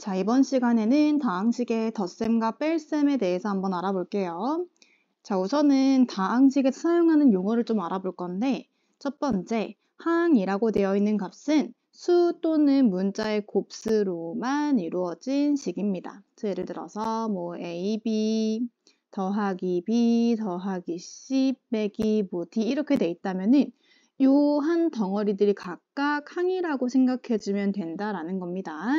자, 이번 시간에는 다항식의 덧셈과 뺄셈에 대해서 한번 알아볼게요. 자, 우선은 다항식에서 사용하는 용어를 좀 알아볼 건데, 첫 번째, 항이라고 되어 있는 값은 수 또는 문자의 곱수로만 이루어진 식입니다. 예를 들어서 A, B 더하기 B 더하기 C 빼기 D 이렇게 돼 있다면은 요 한 덩어리들이 각각 항이라고 생각해주면 된다라는 겁니다.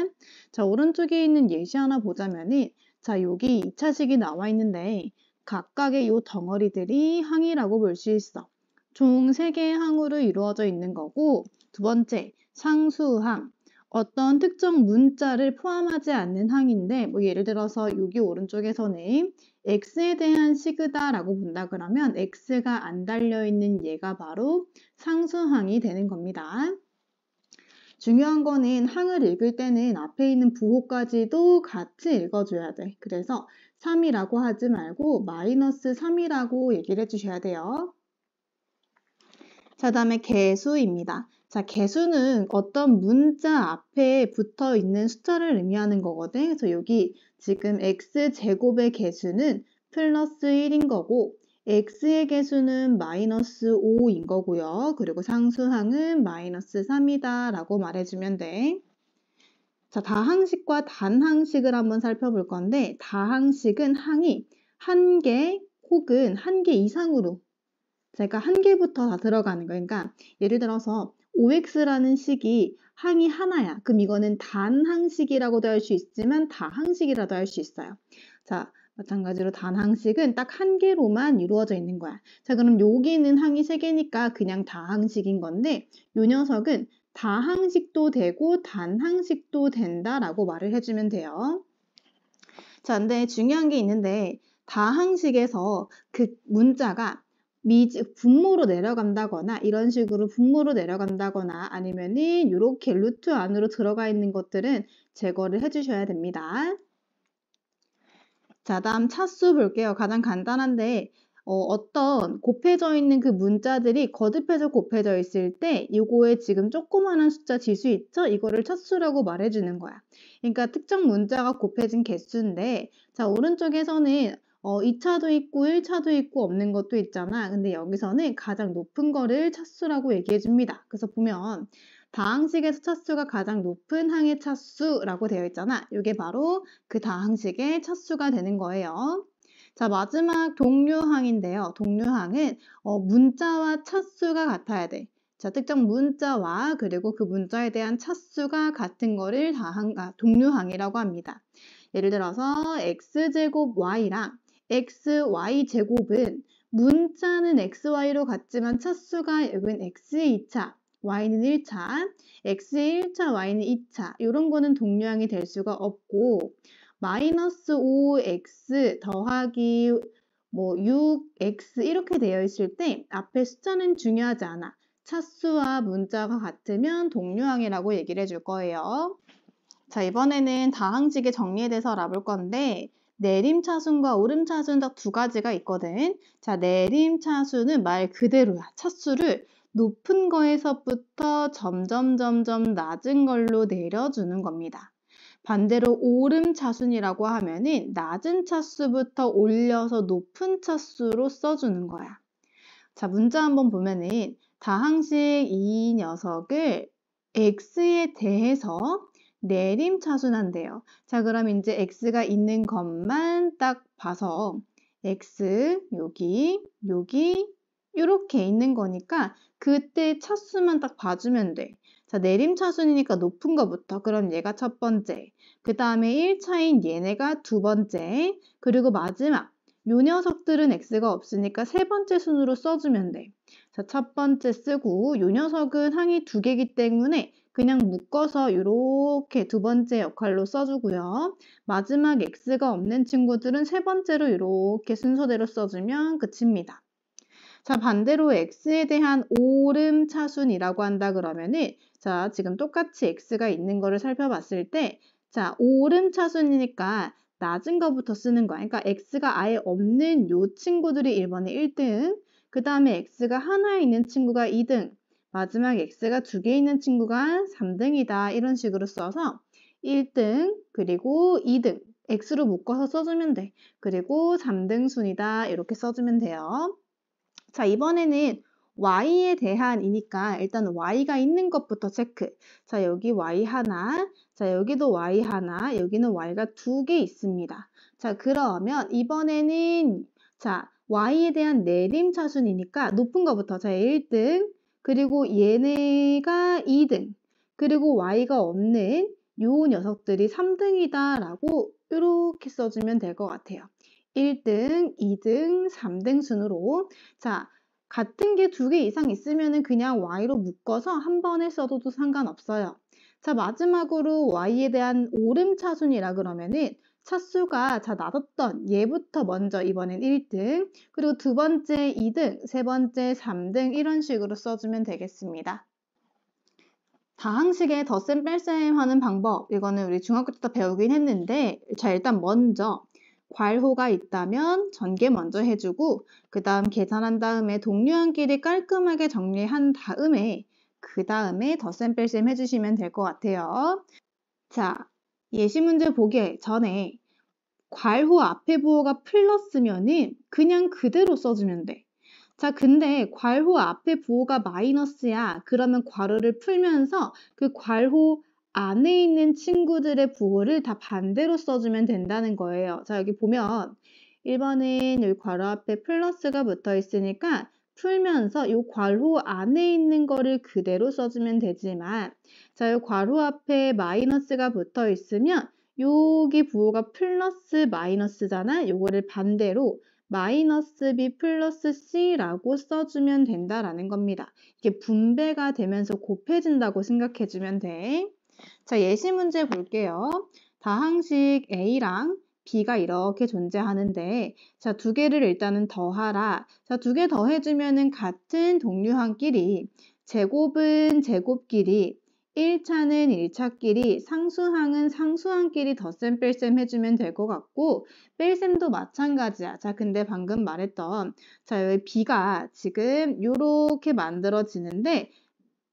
자, 오른쪽에 있는 예시 하나 보자면은, 자, 여기 2차식이 나와 있는데, 각각의 요 덩어리들이 항이라고 볼 수 있어. 총 3개의 항으로 이루어져 있는 거고, 두 번째, 상수항. 어떤 특정 문자를 포함하지 않는 항인데, 예를 들어서 여기 오른쪽에서는 x에 대한 식이다라고 본다 그러면 x가 안 달려있는 얘가 바로 상수항이 되는 겁니다. 중요한 거는 항을 읽을 때는 앞에 있는 부호까지도 같이 읽어줘야 돼. 그래서 3이라고 하지 말고 마이너스 3이라고 얘기를 해주셔야 돼요. 자, 다음에 개수입니다. 자, 개수는 어떤 문자 앞에 붙어 있는 숫자를 의미하는 거거든. 그래서 여기 지금 x제곱의 개수는 플러스 1인 거고 x의 개수는 마이너스 5인 거고요. 그리고 상수항은 마이너스 3이다 라고 말해주면 돼. 자, 다항식과 단항식을 한번 살펴볼 건데, 다항식은 항이 한 개 혹은 한 개 이상으로, 제가 한 개부터 다 들어가는 거예요. 그러니까 예를 들어서 5x라는 식이 항이 하나야. 그럼 이거는 단항식이라고도 할 수 있지만 다항식이라도 할 수 있어요. 자, 마찬가지로 단항식은 딱 한 개로만 이루어져 있는 거야. 자, 그럼 여기는 항이 3개니까 그냥 다항식인 건데, 요 녀석은 다항식도 되고 단항식도 된다라고 말을 해주면 돼요. 자, 근데 중요한 게 있는데, 다항식에서 그 문자가 분모로 내려간다거나 이런 식으로 분모로 내려간다거나 아니면은 이렇게 루트 안으로 들어가 있는 것들은 제거를 해주셔야 됩니다. 자, 다음 차수 볼게요. 가장 간단한데 어떤 곱해져 있는 그 문자들이 거듭해서 곱해져 있을 때 이거에 지금 조그마한 숫자 지수 있죠? 이거를 차수라고 말해주는 거야. 그러니까 특정 문자가 곱해진 개수인데, 자, 오른쪽에서는 2차도 있고 1차도 있고 없는 것도 있잖아. 근데 여기서는 가장 높은 거를 차수라고 얘기해 줍니다. 그래서 보면 다항식에서 차수가 가장 높은 항의 차수라고 되어 있잖아. 이게 바로 그 다항식의 차수가 되는 거예요. 자, 마지막 동류항인데요. 동류항은 문자와 차수가 같아야 돼. 자, 특정 문자와 그리고 그 문자에 대한 차수가 같은 거를 동류항이라고 합니다. 예를 들어서 x제곱 y랑 xy제곱은 문자는 xy로 같지만 차수가 여기는 x의 2차, y는 1차, x의 1차, y는 2차 이런 거는 동류항이 될 수가 없고, 마이너스 5x 더하기 6x 이렇게 되어 있을 때 앞에 숫자는 중요하지 않아. 차수와 문자가 같으면 동류항이라고 얘기를 해줄 거예요. 자, 이번에는 다항식의 정리에 대해서 알아볼 건데, 내림차순과 오름차순 딱 두 가지가 있거든. 자, 내림차순은 말 그대로야. 차수를 높은 거에서부터 점점 낮은 걸로 내려주는 겁니다. 반대로 오름차순이라고 하면은 낮은 차수부터 올려서 높은 차수로 써주는 거야. 자, 문자 한번 보면은 다항식 이 녀석을 x에 대해서 내림차순한대요. 자, 그럼 이제 x가 있는 것만 딱 봐서 x 여기 이렇게 있는 거니까 그때 차수만 딱 봐주면 돼. 자, 내림차순이니까 높은 거부터. 그럼 얘가 첫 번째. 그 다음에 1차인 얘네가 두 번째. 그리고 마지막. 요 녀석들은 x가 없으니까 세 번째 순으로 써주면 돼. 자, 첫 번째 쓰고 요 녀석은 항이 2개이기 때문에 그냥 묶어서 이렇게 두 번째 역할로 써주고요. 마지막 x가 없는 친구들은 세 번째로 이렇게 순서대로 써주면 끝입니다. 자, 반대로 x에 대한 오름차순이라고 한다 그러면은, 자, 지금 똑같이 x가 있는 거를 살펴봤을 때, 자, 오름차순이니까 낮은 거부터 쓰는 거야. 그러니까 x가 아예 없는 요 친구들이 1번에 1등, 그 다음에 x가 하나 있는 친구가 2등, 마지막 x가 2개 있는 친구가 3등이다. 이런 식으로 써서 1등, 그리고 2등. x로 묶어서 써주면 돼. 그리고 3등 순이다. 이렇게 써주면 돼요. 자, 이번에는 y에 대한이니까 일단 y가 있는 것부터 체크. 자, 여기 y 하나, 자, 여기도 y 하나, 여기는 y가 2개 있습니다. 자, 그러면 이번에는 자, y에 대한 내림차순이니까 높은 것부터 자, 1등, 그리고 얘네가 2등, 그리고 y가 없는 요 녀석들이 3등이다 라고 이렇게 써주면 될 것 같아요. 1등, 2등, 3등 순으로 자, 같은 게 2개 이상 있으면 그냥 y로 묶어서 한 번에 써도 상관없어요. 자, 마지막으로 y에 대한 오름차순이라 그러면은 차수가 자, 나눴던 얘부터 먼저 이번엔 1등, 그리고 두 번째 2등, 세 번째 3등 이런 식으로 써주면 되겠습니다. 다항식의 덧셈 뺄셈 하는 방법, 이거는 우리 중학교 때 배우긴 했는데 자, 일단 먼저 괄호가 있다면 전개 먼저 해주고 그 다음 계산한 다음에 동류항끼리 깔끔하게 정리한 다음에 그 다음에 덧셈 뺄셈 해주시면 될 것 같아요. 자, 예시 문제 보기 전에 괄호 앞에 부호가 플러스면은 그냥 그대로 써주면 돼. 자, 근데 괄호 앞에 부호가 마이너스야. 그러면 괄호를 풀면서 그 괄호 안에 있는 친구들의 부호를 다 반대로 써주면 된다는 거예요. 자, 여기 보면 1번은 여기 괄호 앞에 플러스가 붙어 있으니까 풀면서 이 괄호 안에 있는 거를 그대로 써주면 되지만 자, 이 괄호 앞에 마이너스가 붙어 있으면 여기 부호가 플러스 마이너스잖아. 요거를 반대로 마이너스 b 플러스 c라고 써주면 된다라는 겁니다. 이게 분배가 되면서 곱해진다고 생각해주면 돼. 자, 예시 문제 볼게요. 다항식 a랑 b가 이렇게 존재하는데 자, 두 개를 일단은 더하라. 자, 두 개 더해주면은 같은 동류항끼리 제곱은 제곱끼리 1차는 1차끼리, 상수항은 상수항끼리 덧셈 뺄셈 해주면 될 것 같고 뺄셈도 마찬가지야. 자, 근데 방금 말했던 자, 여기 b가 지금 이렇게 만들어지는데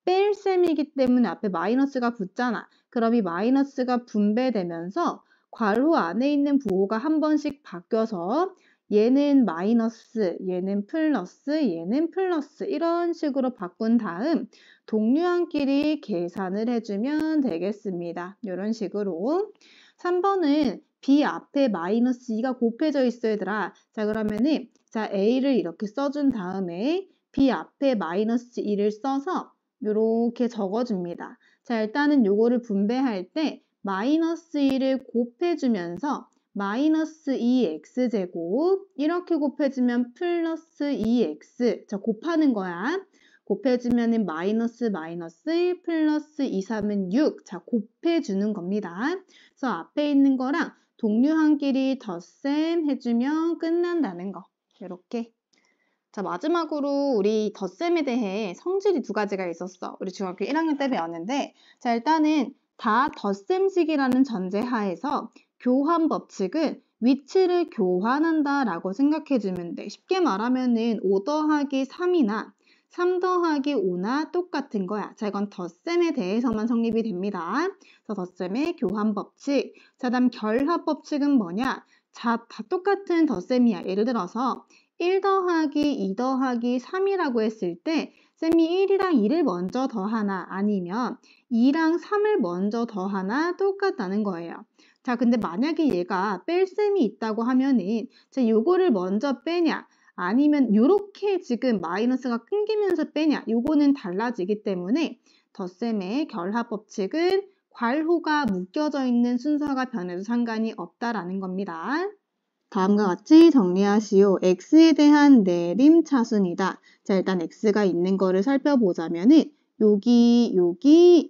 뺄셈이기 때문에 앞에 마이너스가 붙잖아. 그럼 이 마이너스가 분배되면서 괄호 안에 있는 부호가 한 번씩 바뀌어서 얘는 마이너스, 얘는 플러스, 얘는 플러스 이런 식으로 바꾼 다음 동류항끼리 계산을 해주면 되겠습니다. 이런 식으로 3번은 B 앞에 마이너스 2가 곱해져 있어 얘들아. 자, 그러면은 자, A를 이렇게 써준 다음에 B 앞에 마이너스 2를 써서 이렇게 적어줍니다. 자, 일단은 요거를 분배할 때 마이너스 2를 곱해주면서 마이너스 2x제곱 이렇게 곱해주면 플러스 2x 자, 곱하는 거야. 곱해주면 마이너스 마이너스 플러스 2, 3은 6. 자, 곱해주는 겁니다. 그래서 앞에 있는 거랑 동류항끼리 덧셈 해주면 끝난다는 거. 이렇게. 자, 마지막으로 우리 덧셈에 대해 성질이 두 가지가 있었어. 우리 중학교 1학년 때 배웠는데 자, 일단은 다 덧셈식이라는 전제 하에서 교환 법칙은 위치를 교환한다 라고 생각해주면 돼. 쉽게 말하면은 5 더하기 3이나 3 더하기 5나 똑같은 거야. 자, 이건 덧셈에 대해서만 성립이 됩니다. 그래서 덧셈의 교환 법칙. 자, 다음 결합 법칙은 뭐냐? 자, 다 똑같은 덧셈이야. 예를 들어서 1 더하기 2 더하기 3이라고 했을 때 쌤이 1이랑 2를 먼저 더하나 아니면 2랑 3을 먼저 더하나 똑같다는 거예요. 자, 근데 만약에 얘가 뺄셈이 있다고 하면은 자, 요거를 먼저 빼냐 아니면 요렇게 지금 마이너스가 끊기면서 빼냐 요거는 달라지기 때문에 덧셈의 결합 법칙은 괄호가 묶여져 있는 순서가 변해도 상관이 없다라는 겁니다. 다음과 같이 정리하시오. x에 대한 내림차순이다. 자, 일단 x가 있는 거를 살펴보자면은 여기 이렇게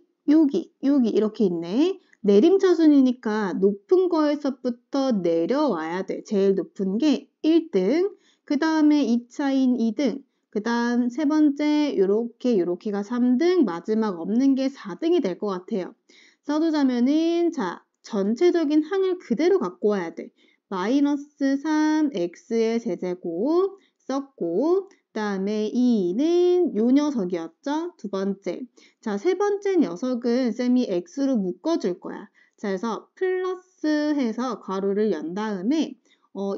있네. 내림차순이니까 높은 거에서부터 내려와야 돼. 제일 높은 게 1등, 그 다음에 2차인 2등, 그 다음 세 번째 요렇게가 3등, 마지막 없는 게 4등이 될 것 같아요. 써두자면은 자, 전체적인 항을 그대로 갖고 와야 돼. 마이너스 3x의 제제곱 썼고 그 다음에 2는 요 녀석이었죠. 두 번째. 자, 세 번째 녀석은 쌤이 x로 묶어줄 거야. 자, 그래서 플러스 해서 괄호를 연 다음에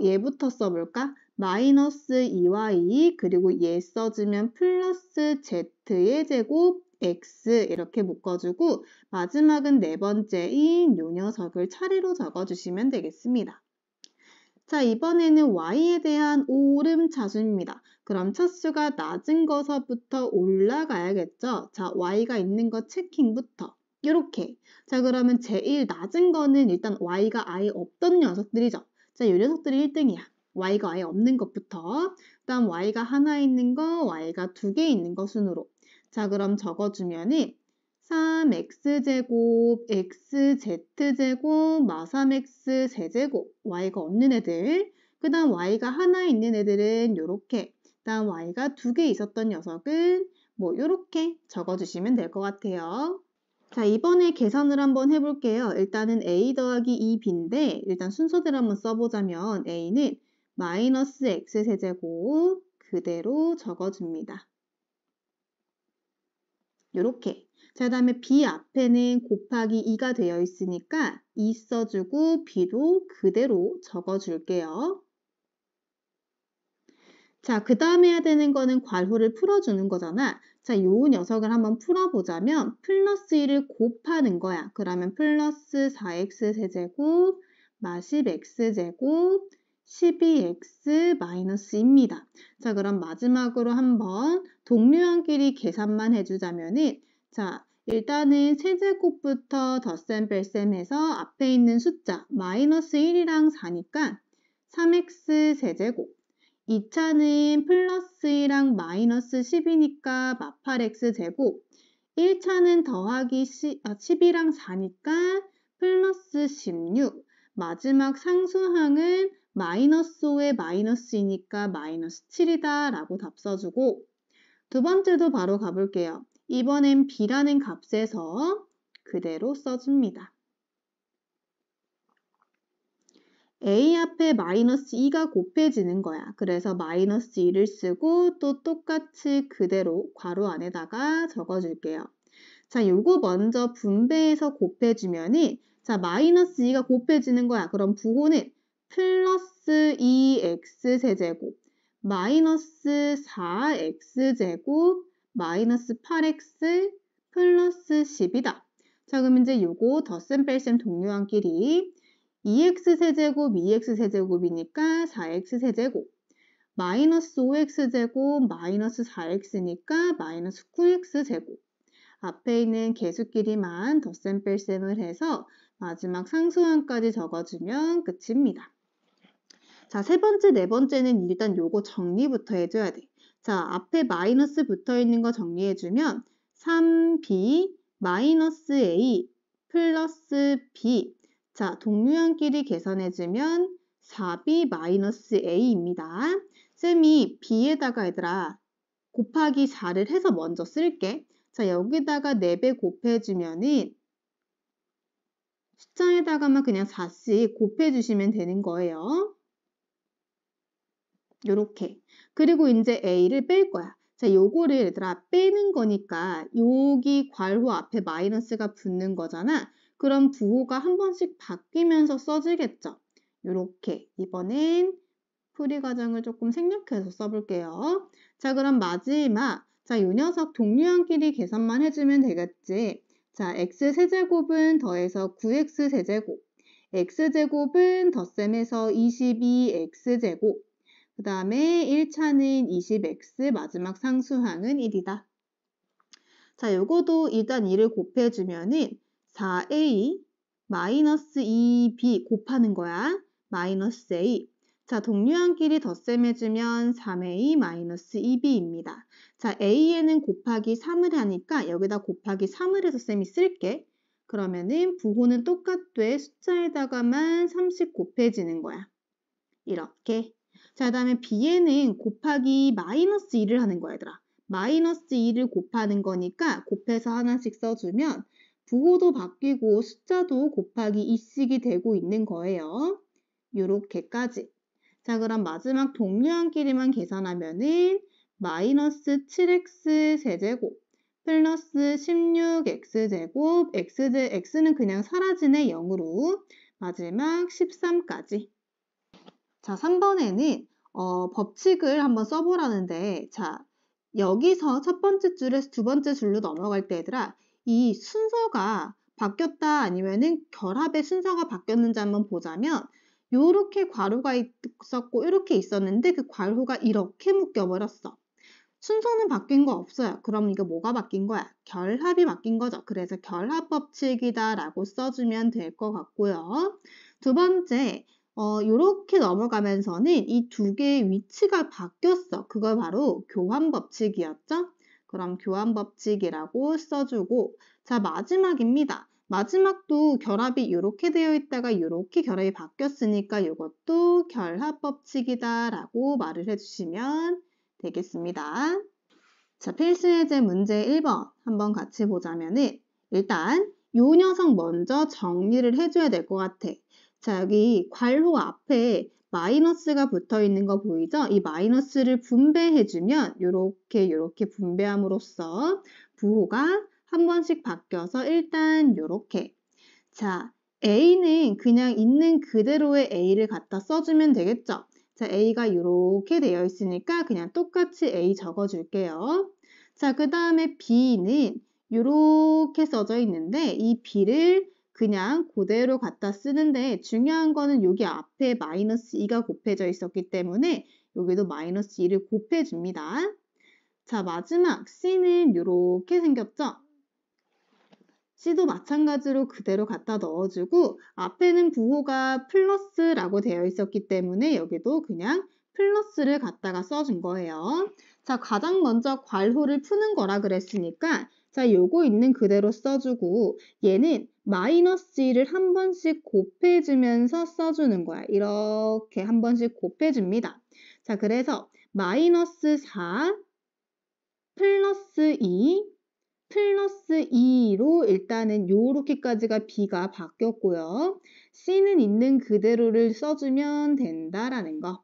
얘부터 써볼까? 마이너스 2y 그리고 얘 써주면 플러스 z의 제곱 x 이렇게 묶어주고 마지막은 네 번째인 요 녀석을 차례로 적어주시면 되겠습니다. 자, 이번에는 y에 대한 오름차수입니다. 그럼 차수가 낮은 거서부터 올라가야겠죠? 자, y가 있는 거 체킹부터. 이렇게. 자, 그러면 제일 낮은 거는 일단 y가 아예 없던 녀석들이죠. 자, 이 녀석들이 1등이야. y가 아예 없는 것부터. 그다음 y가 하나 있는 거, y가 2개 있는 거 순으로. 자, 그럼 적어주면은 3x제곱, xz제곱, 마3x 세제곱, y가 없는 애들. 그 다음 y가 하나 있는 애들은 요렇게. 그 다음 y가 2개 있었던 녀석은 뭐 요렇게 적어주시면 될 것 같아요. 자, 이번에 계산을 한번 해볼게요. 일단은 a 더하기 2b인데 일단 순서대로 한번 써보자면 a는 마이너스 x세제곱 그대로 적어줍니다. 요렇게. 자, 다음에 b 앞에는 곱하기 2가 되어 있으니까 2 써주고 b도 그대로 적어줄게요. 자, 그 다음에 해야 되는 거는 괄호를 풀어주는 거잖아. 자, 요 녀석을 한번 풀어보자면 플러스 1을 곱하는 거야. 그러면 플러스 4x 세제곱 마 10x제곱 12x 마이너스입니다. 자, 그럼 마지막으로 한번 동류한끼리 계산만 해주자면은 자, 일단은 세제곱부터 덧셈 뺄셈 해서 앞에 있는 숫자 마이너스 1이랑 4니까 3x 세제곱 2차는 플러스 1이랑 마이너스 10이니까 마 8x 제곱 1차는 더하기 10이랑 4니까 플러스 16 마지막 상수항은 마이너스 5에 마이너스이니까 마이너스 7이다 라고 답 써주고 두 번째도 바로 가볼게요. 이번엔 b라는 값에서 그대로 써줍니다. a 앞에 마이너스 2가 곱해지는 거야. 그래서 마이너스 2를 쓰고 또 똑같이 그대로 괄호 안에다가 적어줄게요. 자, 요거 먼저 분배해서 곱해주면은 자, 마이너스 2가 곱해지는 거야. 그럼 부호는 플러스 2x 세제곱 마이너스 4x제곱 마이너스 8x 플러스 10이다. 자, 그럼 이제 요거 덧셈 뺄셈 동료한끼리 2x 세제곱 2x 세제곱이니까 4x 세제곱 마이너스 5x 제곱 마이너스 4x니까 마이너스 9x 제곱 앞에 있는 개수끼리만 덧셈 뺄셈을 해서 마지막 상수항까지 적어주면 끝입니다. 자, 세 번째, 네 번째는 일단 요거 정리부터 해줘야 돼. 자, 앞에 마이너스 붙어 있는 거 정리해주면 3b 마이너스 a 플러스 b 자, 동류한끼리 계산해주면 4b 마이너스 a입니다. 쌤이 b에다가 얘들아 곱하기 4를 해서 먼저 쓸게. 자, 여기다가 4배 곱해주면은 숫자에다가만 그냥 4씩 곱해주시면 되는 거예요. 요렇게. 그리고 이제 a를 뺄 거야. 자, 요거를 얘들아 빼는 거니까 여기 괄호 앞에 마이너스가 붙는 거잖아. 그럼 부호가 한 번씩 바뀌면서 써지겠죠. 요렇게. 이번엔 풀이 과정을 조금 생략해서 써볼게요. 자, 그럼 마지막. 자, 요 녀석 동류한끼리 계산만 해주면 되겠지. 자, x세제곱은 더해서 9x세제곱. x제곱은 덧셈해서 22x제곱. 그 다음에 1차는 20x, 마지막 상수항은 1이다. 자, 요거도 일단 2를 곱해주면은 4a 마이너스 2b 곱하는 거야. 마이너스 a. 자, 동류한끼리 덧셈해주면 3a 마이너스 2b입니다. 자, a에는 곱하기 3을 하니까 여기다 곱하기 3을 해서 쌤이 쓸게. 그러면은 부호는 똑같되 숫자에다가만 30 곱해지는 거야. 이렇게. 자, 그 다음에 b에는 곱하기 마이너스 2를 하는 거야, 얘들아. 마이너스 2를 곱하는 거니까 곱해서 하나씩 써주면 부호도 바뀌고 숫자도 곱하기 2씩이 되고 있는 거예요. 요렇게까지. 자, 그럼 마지막 동류한끼리만 계산하면은 마이너스 7x 세제곱 플러스 16x제곱, x는 그냥 사라지네 0으로. 마지막 13까지. 자, 3번에는 법칙을 한번 써보라는데, 자, 여기서 첫 번째 줄에서 두 번째 줄로 넘어갈 때 얘들아, 이 순서가 바뀌었다 아니면은 결합의 순서가 바뀌었는지 한번 보자면, 요렇게 괄호가 있었고 이렇게 있었는데 그 괄호가 이렇게 묶여버렸어. 순서는 바뀐 거 없어요. 그럼 이거 뭐가 바뀐 거야? 결합이 바뀐 거죠. 그래서 결합 법칙이다 라고 써주면 될 것 같고요. 두 번째, 요렇게 넘어가면서는 이 두 개의 위치가 바뀌었어. 그걸 바로 교환 법칙이었죠. 그럼 교환 법칙이라고 써주고, 자, 마지막입니다. 마지막도 결합이 이렇게 되어 있다가 이렇게 결합이 바뀌었으니까 이것도 결합 법칙이다 라고 말을 해주시면 되겠습니다. 자, 필수예제 문제 1번 한번 같이 보자면은 일단 요 녀석 먼저 정리를 해줘야 될 것 같아. 자, 여기 괄호 앞에 마이너스가 붙어 있는 거 보이죠? 이 마이너스를 분배해주면 요렇게 분배함으로써 부호가 한 번씩 바뀌어서 일단 요렇게. 자, A는 그냥 있는 그대로의 A를 갖다 써주면 되겠죠? 자, A가 이렇게 되어 있으니까 그냥 똑같이 A 적어줄게요. 자, 그 다음에 B는 이렇게 써져 있는데 이 B를 그냥 그대로 갖다 쓰는데 중요한 거는 여기 앞에 마이너스 2가 곱해져 있었기 때문에 여기도 마이너스 2를 곱해줍니다. 자, 마지막 C는 이렇게 생겼죠? C도 마찬가지로 그대로 갖다 넣어주고 앞에는 부호가 플러스라고 되어 있었기 때문에 여기도 그냥 플러스를 갖다가 써준 거예요. 자, 가장 먼저 괄호를 푸는 거라 그랬으니까 자, 요거 있는 그대로 써주고 얘는 마이너스 1을 한 번씩 곱해주면서 써주는 거야. 이렇게 한 번씩 곱해줍니다. 자, 그래서 마이너스 4 플러스 2 플러스 2로 일단은 요렇게까지가 B가 바뀌었고요. C는 있는 그대로를 써주면 된다라는 거.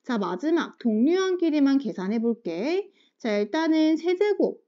자, 마지막 동류항끼리만 계산해 볼게. 자, 일단은 세제곱.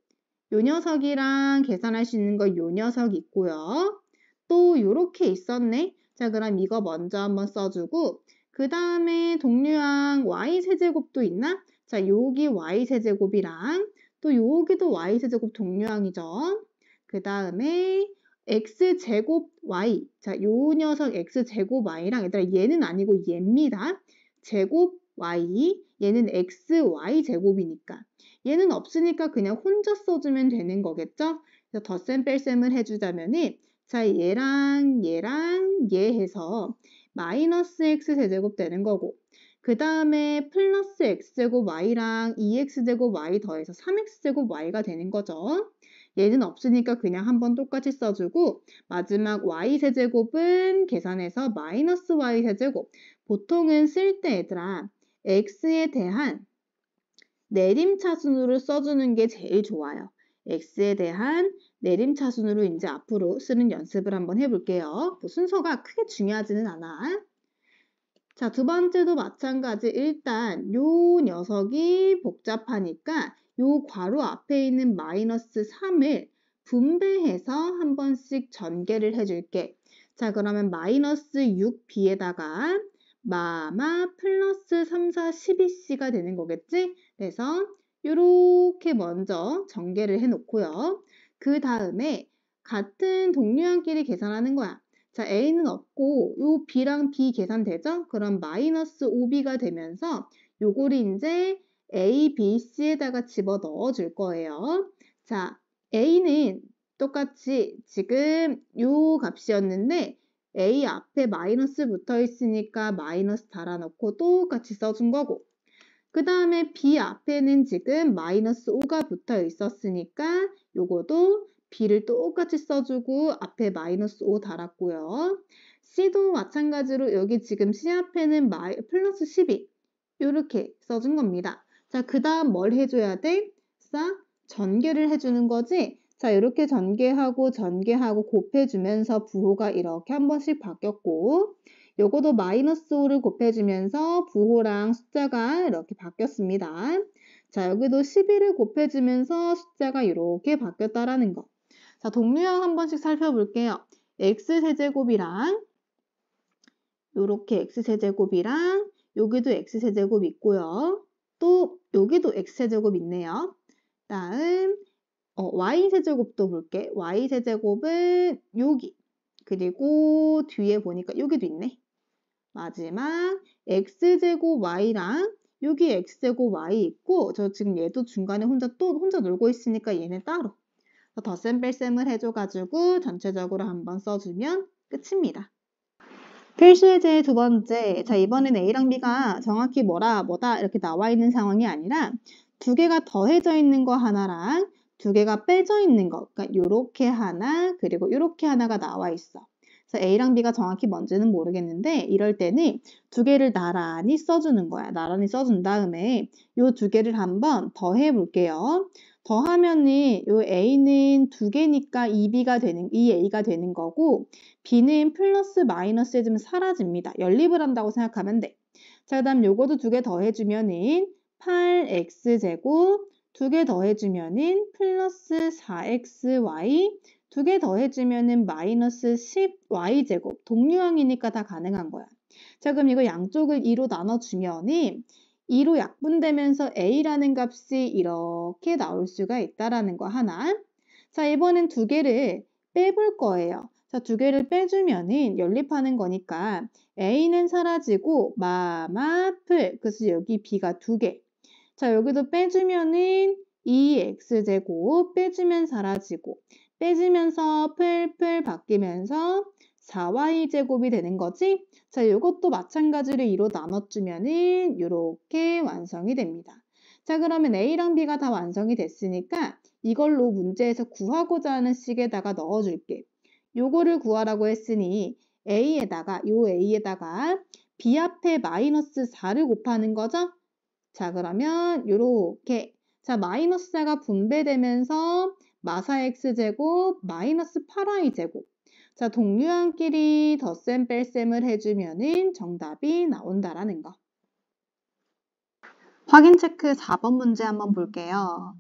요 녀석이랑 계산할 수 있는 거 요 녀석 있고요. 또 요렇게 있었네. 자, 그럼 이거 먼저 한번 써주고 그 다음에 동류항 Y세제곱도 있나? 자, 여기 Y세제곱이랑 또 여기도 Y세제곱 동류항이죠. 그 다음에 X제곱 Y. 자, 요 녀석 X제곱 Y랑 얘들아 얘는 아니고 얘입니다. 제곱 Y. 얘는 XY제곱이니까. 얘는 없으니까 그냥 혼자 써주면 되는 거겠죠? 그래서 덧셈 뺄셈을 해주자면은 자, 얘랑 얘 해서 마이너스 X세제곱 되는 거고 그 다음에 플러스 X제곱 Y랑 2X제곱 Y 더해서 3X제곱 Y가 되는 거죠. 얘는 없으니까 그냥 한번 똑같이 써주고 마지막 Y세제곱은 계산해서 마이너스 Y세제곱 보통은 쓸 때 얘들아 X에 대한 내림차순으로 써주는 게 제일 좋아요. X에 대한 내림차순으로 이제 앞으로 쓰는 연습을 한번 해볼게요. 뭐 순서가 크게 중요하지는 않아. 자, 두 번째도 마찬가지. 일단 요 녀석이 복잡하니까 요 괄호 앞에 있는 마이너스 3을 분배해서 한 번씩 전개를 해줄게. 자, 그러면 마이너스 6b에다가 마마 플러스 3, 4, 12c가 되는 거겠지? 그래서 이렇게 먼저 전개를 해놓고요. 그 다음에 같은 동류항끼리 계산하는 거야. 자, A는 없고 요 B랑 B 계산되죠? 그럼 마이너스 5B가 되면서 요거를 이제 A, B, C에다가 집어 넣어 줄 거예요. 자, A는 똑같이 지금 요 값이었는데 A 앞에 마이너스 붙어 있으니까 마이너스 달아넣고 똑같이 써준 거고 그 다음에 B 앞에는 지금 마이너스 5가 붙어 있었으니까 요거도 B를 똑같이 써주고 앞에 마이너스 5 달았고요. C도 마찬가지로 여기 지금 C 앞에는 플러스 12 이렇게 써준 겁니다. 자, 그 다음 뭘 해줘야 돼? 싹 전개를 해주는 거지. 자, 이렇게 전개하고 곱해주면서 부호가 이렇게 한 번씩 바뀌었고 요거도 마이너스 5를 곱해주면서 부호랑 숫자가 이렇게 바뀌었습니다. 자, 여기도 11을 곱해주면서 숫자가 이렇게 바뀌었다라는 거. 자, 동류형 한 번씩 살펴볼게요. x세제곱이랑 요렇게 x세제곱이랑 여기도 x세제곱 있고요. 또 여기도 x세제곱 있네요. 다음 y세제곱도 볼게. y세제곱은 여기. 그리고 뒤에 보니까 여기도 있네. 마지막 x제곱 y랑 여기 x제곱 y 있고 저 지금 얘도 중간에 혼자 놀고 있으니까 얘는 따로. 덧셈 뺄셈을 해줘가지고 전체적으로 한번 써주면 끝입니다. 필수예제 두 번째. 자, 이번엔 A랑 B가 정확히 뭐다 이렇게 나와 있는 상황이 아니라 두 개가 더해져 있는 거 하나랑 두 개가 빼져 있는 거. 그러니까 요렇게 하나 그리고 요렇게 하나가 나와 있어. 그래서 A랑 B가 정확히 뭔지는 모르겠는데 이럴 때는 두 개를 나란히 써주는 거야. 나란히 써준 다음에 요 두 개를 한번 더해 볼게요. 더하면은 요 A는 두 개니까 2B가 되는 2A가 되는 거고 B는 플러스 마이너스 해주면 사라집니다. 연립을 한다고 생각하면 돼. 자, 그 다음 요거도 두 개 더해주면은 8x제곱 두 개 더해주면은 플러스 4xy 두 개 더해주면은 마이너스 10y제곱 동류항이니까 다 가능한 거야. 자, 그럼 이거 양쪽을 2로 나눠주면은 2로 약분되면서 a라는 값이 이렇게 나올 수가 있다라는 거 하나. 자, 이번엔 두 개를 빼볼 거예요. 자, 두 개를 빼주면은 연립하는 거니까 a는 사라지고 마마플 그래서 여기 b가 두 개. 자, 여기도 빼주면은 2x제곱 빼주면 사라지고 빼주면서 풀풀 바뀌면서 4y제곱이 되는 거지. 자, 이것도 마찬가지로 2로 나눠주면은 이렇게 완성이 됩니다. 자, 그러면 A랑 B가 다 완성이 됐으니까 이걸로 문제에서 구하고자 하는 식에다가 넣어줄게. 요거를 구하라고 했으니 A에다가 B 앞에 마이너스 4를 곱하는 거죠. 자, 그러면 요렇게 자, 마이너스 4가 분배되면서 마사 x제곱 마이너스 8y제곱 자, 동류항끼리 덧셈 뺄셈을 해주면은 정답이 나온다라는 거. 확인 체크 4번 문제 한번 볼게요.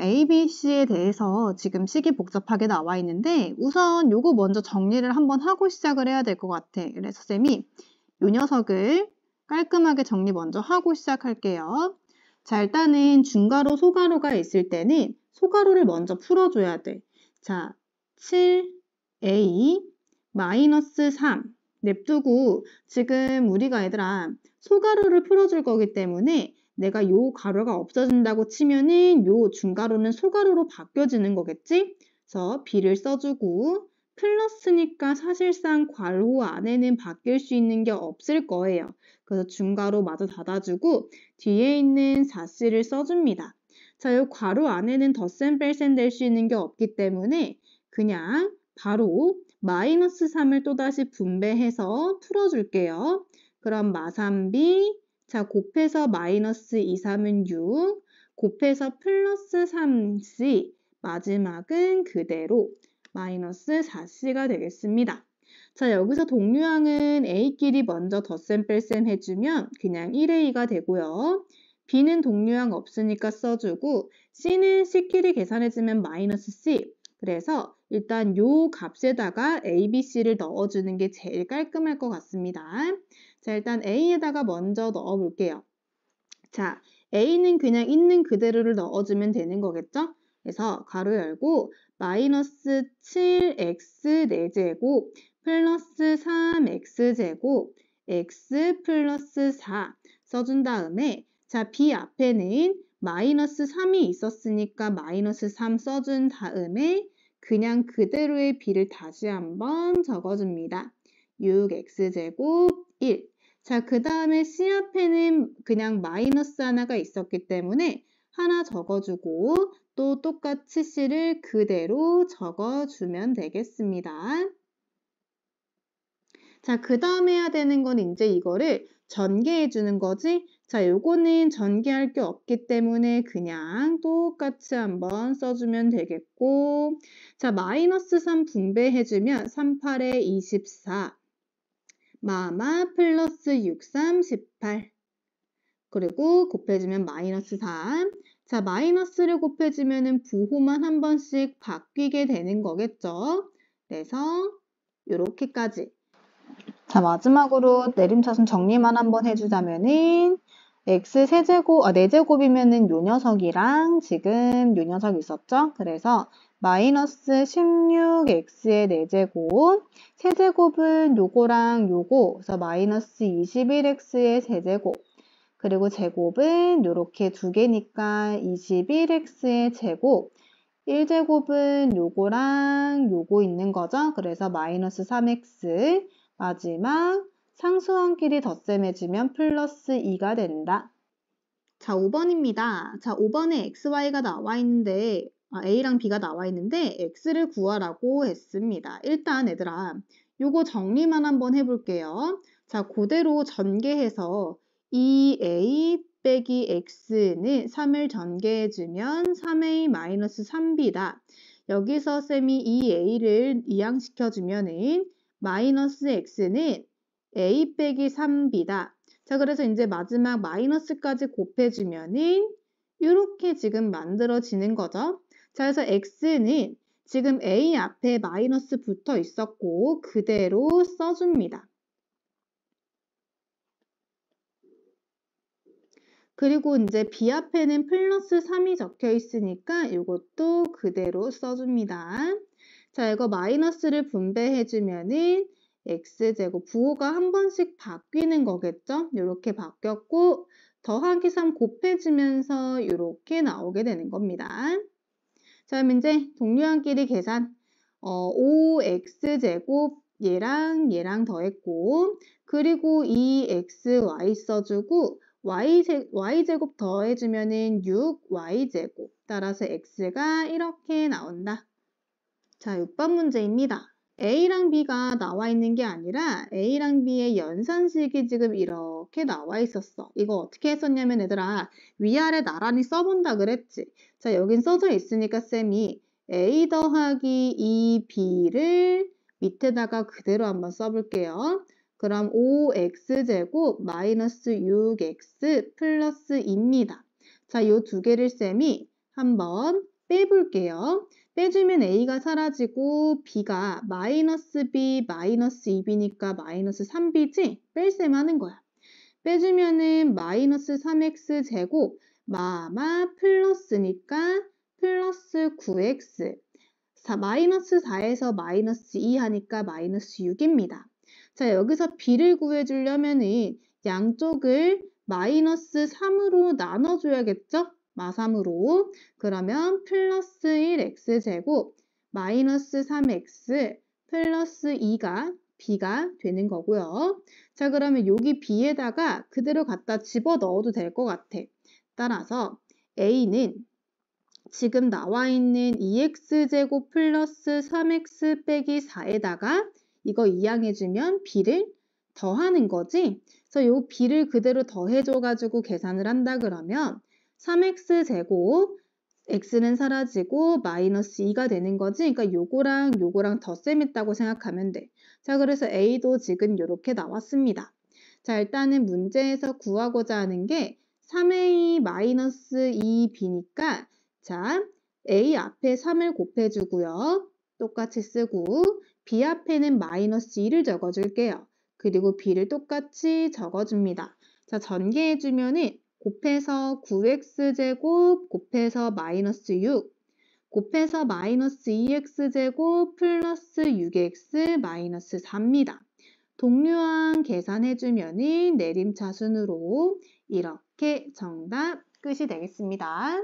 A, B, C에 대해서 지금 식이 복잡하게 나와 있는데 우선 요거 먼저 정리를 한번 하고 시작을 해야 될 것 같아. 그래서 쌤이 요 녀석을 깔끔하게 정리 먼저 하고 시작할게요. 자, 일단은 중가로 소가로가 있을 때는 소가로를 먼저 풀어줘야 돼. 자, 7A 마이너스 3 냅두고 지금 우리가 얘들아 소가로를 풀어줄 거기 때문에 내가 요 가로가 없어진다고 치면은 요 중가로는 소가로로 바뀌어지는 거겠지? 그래서 B를 써주고 플러스니까 사실상 괄호 안에는 바뀔 수 있는 게 없을 거예요. 그래서 중가로 마저 닫아주고 뒤에 있는 4C를 써줍니다. 자, 요 괄호 안에는 덧셈 뺄셈 될 수 있는 게 없기 때문에 그냥 바로 마이너스 3을 또다시 분배해서 풀어줄게요. 그럼 마3b 자, 곱해서 마이너스 2, 3은 6, 곱해서 플러스 3c, 마지막은 그대로 마이너스 4c가 되겠습니다. 자, 여기서 동류항은 A끼리 먼저 덧셈 뺄셈 해주면 그냥 1A가 되고요. B는 동류항 없으니까 써주고 C는 C끼리 계산해주면 마이너스 C. 그래서 일단 요 값에다가 A, B, C를 넣어주는 게 제일 깔끔할 것 같습니다. 자, 일단 A에다가 먼저 넣어볼게요. 자, A는 그냥 있는 그대로를 넣어주면 되는 거겠죠? 그래서 가로 열고 마이너스 7x 4제곱 플러스 3x제곱 x 플러스 4 써준 다음에 자, B 앞에는 마이너스 3이 있었으니까 마이너스 3 써준 다음에 그냥 그대로의 B를 다시 한번 적어줍니다. 6x제곱 1 자, 그 다음에 C 앞에는 그냥 마이너스 하나가 있었기 때문에 하나 적어주고 또 똑같이 C를 그대로 적어주면 되겠습니다. 자, 그 다음에 해야 되는 건 이제 이거를 전개해 주는 거지. 자, 요거는 전개할 게 없기 때문에 그냥 똑같이 한번 써주면 되겠고 자, 마이너스 3 분배해주면 3, 8에 24 마마 플러스 6, 3, 18 그리고 곱해주면 마이너스 3. 자, 마이너스를 곱해주면은 부호만 한 번씩 바뀌게 되는 거겠죠. 그래서 이렇게까지. 자, 마지막으로 내림차순 정리만 한번 해주자면은 x 세제곱, 4제곱이면은 요 녀석이랑 지금 요 녀석 있었죠? 그래서 마이너스 16x의 4제곱, 세제곱은 요거랑 요거, 그래서 마이너스 21x의 세제곱, 그리고 제곱은 요렇게 두 개니까 21x의 제곱, 1제곱은 요거랑 요거 있는 거죠? 그래서 마이너스 3x, 마지막 상수항끼리 덧셈해주면 플러스 2가 된다. 자, 5번입니다. 자, 5번에 xy가 나와 있는데, a랑 b가 나와 있는데 x를 구하라고 했습니다. 일단 얘들아, 요거 정리만 한번 해볼게요. 자, 그대로 전개해서 2a 빼기 x는 3을 전개해주면 3a-3b다. 여기서 쌤이 2a를 이항시켜주면은 마이너스 x는 a 빼기 3b다. 자, 그래서 이제 마지막 마이너스까지 곱해주면은 이렇게 지금 만들어지는 거죠. 자, 그래서 x는 지금 a 앞에 마이너스 붙어 있었고 그대로 써줍니다. 그리고 이제 b 앞에는 플러스 3이 적혀 있으니까 이것도 그대로 써줍니다. 자, 이거 마이너스를 분배해주면은 x제곱, 부호가 한 번씩 바뀌는 거겠죠? 이렇게 바뀌었고 더하기 3 곱해주면서 이렇게 나오게 되는 겁니다. 자, 그럼 이제 동료항끼리 계산. 5x제곱 얘랑 더했고 그리고 2xy 써주고 y제곱 더해주면은 6y제곱. 따라서 x가 이렇게 나온다. 자, 6번 문제입니다. A랑 B가 나와 있는 게 아니라 A랑 B의 연산식이 지금 이렇게 나와 있었어. 이거 어떻게 했었냐면 얘들아, 위아래 나란히 써본다 그랬지. 자, 여긴 써져 있으니까 쌤이 A 더하기 2B를 밑에다가 그대로 한번 써볼게요. 그럼 5x제곱 마이너스 6x 플러스 2입니다. 자, 요 두 개를 쌤이 한번 빼볼게요. 빼주면 a가 사라지고 b가 마이너스 b 마이너스 2b니까 마이너스 3b지? 뺄셈 하는 거야. 빼주면은 마이너스 3x 제곱 마마 플러스니까 플러스 9x 마이너스 4에서 마이너스 2 하니까 마이너스 6입니다. 자, 여기서 b를 구해주려면은 양쪽을 마이너스 3으로 나눠줘야겠죠? 마3으로. 그러면 플러스 1x제곱 마이너스 3x 플러스 2가 b가 되는 거고요. 자, 그러면 여기 b에다가 그대로 갖다 집어넣어도 될 것 같아. 따라서 a는 지금 나와 있는 2x제곱 플러스 3x 빼기 4에다가 이거 이항해주면 b를 더하는 거지. 그래서 요 b를 그대로 더해줘가지고 계산을 한다 그러면 3x제곱 x는 사라지고 마이너스 2가 되는 거지. 그러니까 요거랑 덧셈했다고 생각하면 돼. 자, 그래서 a도 지금 이렇게 나왔습니다. 자, 일단은 문제에서 구하고자 하는 게 3a-2b니까 자, a 앞에 3을 곱해주고요. 똑같이 쓰고 b 앞에는 마이너스 2를 적어줄게요. 그리고 b를 똑같이 적어줍니다. 자, 전개해주면은 곱해서 9x제곱 곱해서 마이너스 6 곱해서 마이너스 2x제곱 플러스 6x 마이너스 4입니다. 동류항 계산해주면은 내림차순으로 이렇게 정답 끝이 되겠습니다.